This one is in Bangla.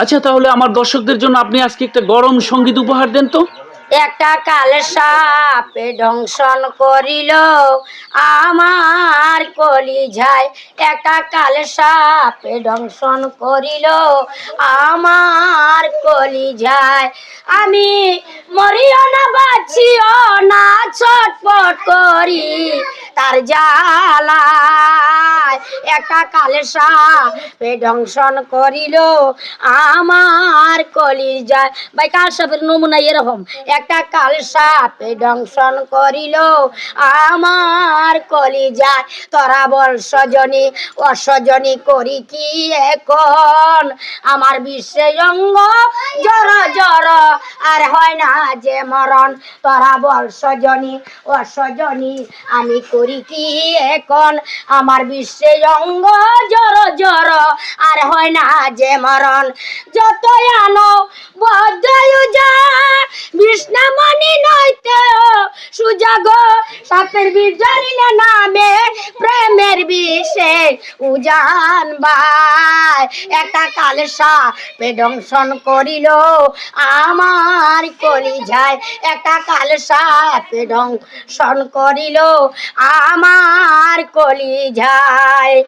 আচ্ছা, তাহলে আমার দর্শকদের জন্য আপনি আজকে একটা গরম সঙ্গীত উপহার দেন তো। একটা কালে সাপে দংশন করিল আমার কলিজায়, একটা কালে সাপে দংশন করিল আমার কলিজায়। আমি মরিও না বাঁচিও না, ছটফট করি তার জ্বালায়। একটা কালে সাপে দংশন করিল আমার কলিজায়। ভাই কাল সাপের নমুনা এরকম, একটা কাল সাপে দংশন করিল আমার কলিজায়। তোরা বল সজনী অসজনী করি কি এখন, আমার বিশ্বের অঙ্গ জড় জড় আর হয় না যে মরণ। তোরা বল সজনী অসজনী আমি করি কি এখন, আমার বিশ্বের অঙ্গ জড় জড় আর হয় না যে মরণ। যতই আনো বদয় যা কৃষ্ণমণি নইতে সুজাগ, সাপের বিষ জড়িলে নামে প্রেমের বিষে উজান ভাই। একটা কালে সাপে দংশন করিল আমার কলিজায়, একটা কালে সাপে দংশন করিল আমার কলিজায়।